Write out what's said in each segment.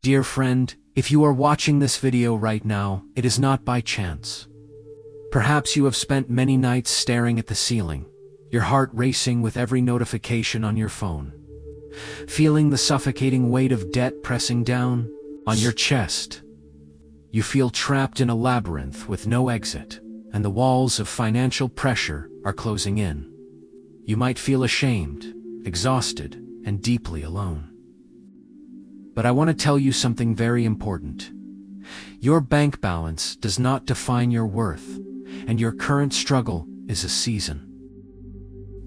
Dear friend, if you are watching this video right now, it is not by chance. Perhaps you have spent many nights staring at the ceiling, your heart racing with every notification on your phone, feeling the suffocating weight of debt pressing down on your chest. You feel trapped in a labyrinth with no exit, and the walls of financial pressure are closing in. You might feel ashamed, exhausted, and deeply alone. But I want to tell you something very important. Your bank balance does not define your worth, and your current struggle is a season,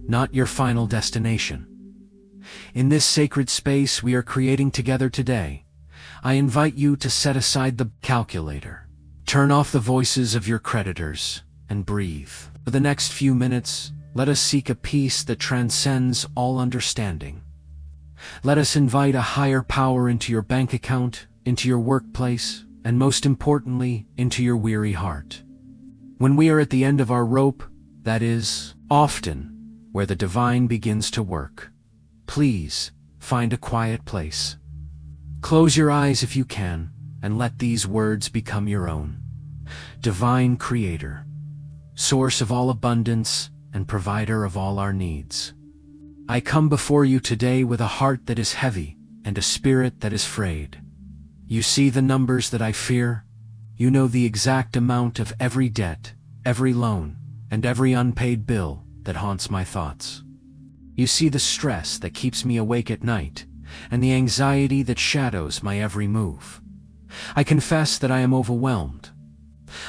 not your final destination. In this sacred space we are creating together today, I invite you to set aside the calculator, turn off the voices of your creditors, and breathe. For the next few minutes, let us seek a peace that transcends all understanding. Let us invite a higher power into your bank account, into your workplace, and most importantly, into your weary heart. When we are at the end of our rope, that is, often, where the divine begins to work. Please, find a quiet place. Close your eyes if you can, and let these words become your own. Divine Creator, source of all abundance and provider of all our needs. I come before you today with a heart that is heavy and a spirit that is frayed. You see the numbers that I fear. You know the exact amount of every debt, every loan, and every unpaid bill that haunts my thoughts. You see the stress that keeps me awake at night, and the anxiety that shadows my every move. I confess that I am overwhelmed.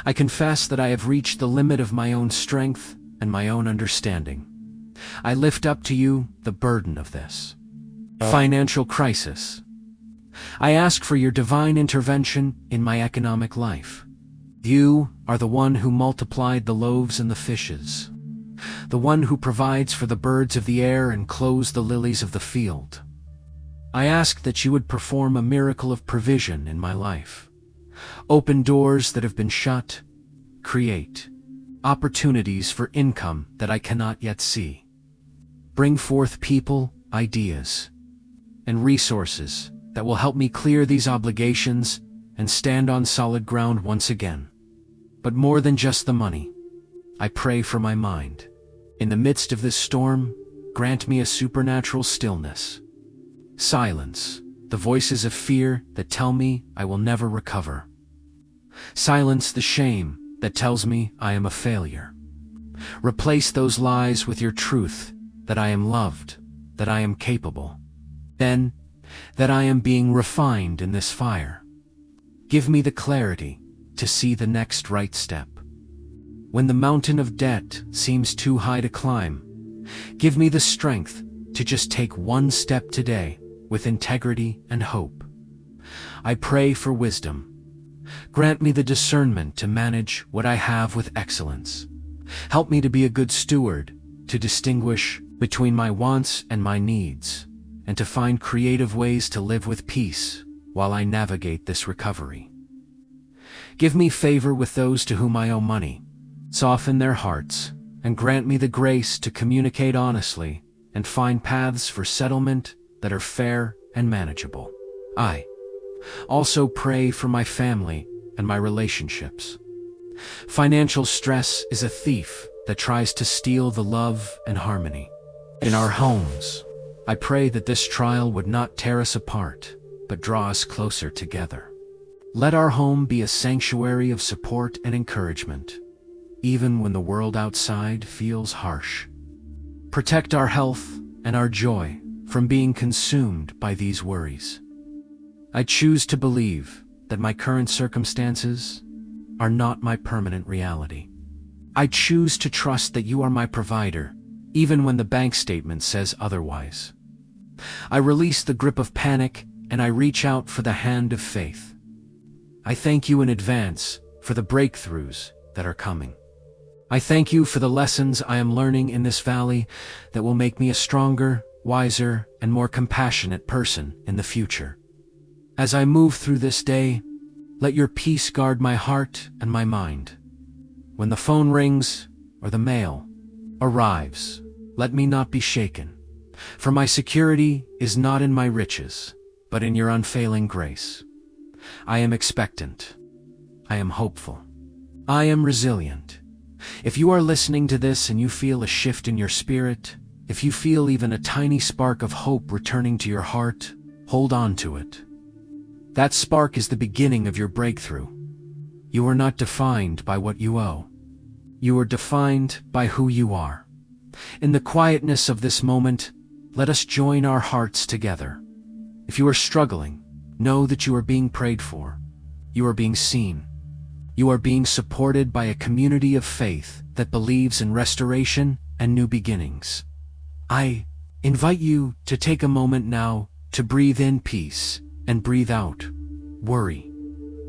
I confess that I have reached the limit of my own strength and my own understanding. I lift up to you the burden of this financial crisis. I ask for your divine intervention in my economic life. You are the one who multiplied the loaves and the fishes, the one who provides for the birds of the air and clothes the lilies of the field. I ask that you would perform a miracle of provision in my life. Open doors that have been shut. Create opportunities for income that I cannot yet see. Bring forth people, ideas, and resources that will help me clear these obligations and stand on solid ground once again. But more than just the money, I pray for my mind. In the midst of this storm, grant me a supernatural stillness. Silence the voices of fear that tell me I will never recover. Silence the shame that tells me I am a failure. Replace those lies with your truth, that I am loved, that I am capable, then that I am being refined in this fire. Give me the clarity to see the next right step. When the mountain of debt seems too high to climb, give me the strength to just take one step today with integrity and hope. I pray for wisdom. Grant me the discernment to manage what I have with excellence. Help me to be a good steward, to distinguish between my wants and my needs, and to find creative ways to live with peace while I navigate this recovery. Give me favor with those to whom I owe money. Soften their hearts, and grant me the grace to communicate honestly and find paths for settlement that are fair and manageable. I also pray for my family and my relationships. Financial stress is a thief that tries to steal the love and harmony in our homes. I pray that this trial would not tear us apart, but draw us closer together. Let our home be a sanctuary of support and encouragement, even when the world outside feels harsh. Protect our health and our joy from being consumed by these worries. I choose to believe that my current circumstances are not my permanent reality. I choose to trust that you are my provider, even when the bank statement says otherwise. I release the grip of panic and I reach out for the hand of faith. I thank you in advance for the breakthroughs that are coming. I thank you for the lessons I am learning in this valley that will make me a stronger, wiser, and more compassionate person in the future. As I move through this day, let your peace guard my heart and my mind. When the phone rings or the mail arrives, let me not be shaken, for my security is not in my riches, but in your unfailing grace. I am expectant. I am hopeful. I am resilient. If you are listening to this and you feel a shift in your spirit, if you feel even a tiny spark of hope returning to your heart, hold on to it. That spark is the beginning of your breakthrough. You are not defined by what you owe. You are defined by who you are. In the quietness of this moment, let us join our hearts together. If you are struggling, know that you are being prayed for. You are being seen. You are being supported by a community of faith that believes in restoration and new beginnings. I invite you to take a moment now to breathe in peace and breathe out worry.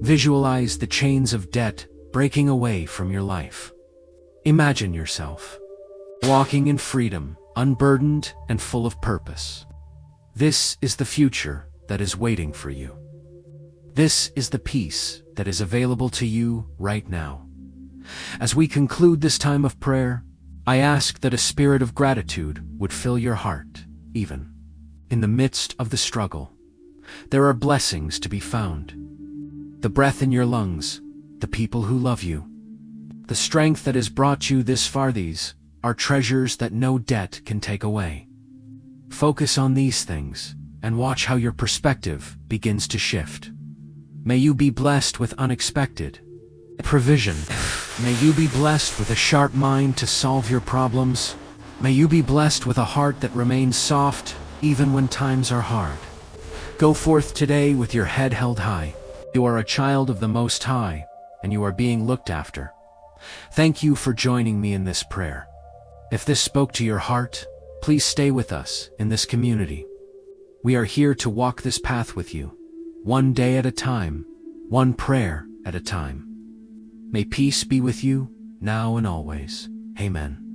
Visualize the chains of debt breaking away from your life. Imagine yourself walking in freedom, unburdened and full of purpose. This is the future that is waiting for you. This is the peace that is available to you right now. As we conclude this time of prayer, I ask that a spirit of gratitude would fill your heart, even in the midst of the struggle. There are blessings to be found. The breath in your lungs, the people who love you, the strength that has brought you this far. These are treasures that no debt can take away. Focus on these things and watch how your perspective begins to shift. May you be blessed with unexpected provision. May you be blessed with a sharp mind to solve your problems. May you be blessed with a heart that remains soft even when times are hard. Go forth today with your head held high. You are a child of the Most High, and you are being looked after. Thank you for joining me in this prayer. If this spoke to your heart, please stay with us in this community. We are here to walk this path with you, one day at a time, one prayer at a time. May peace be with you, now and always. Amen.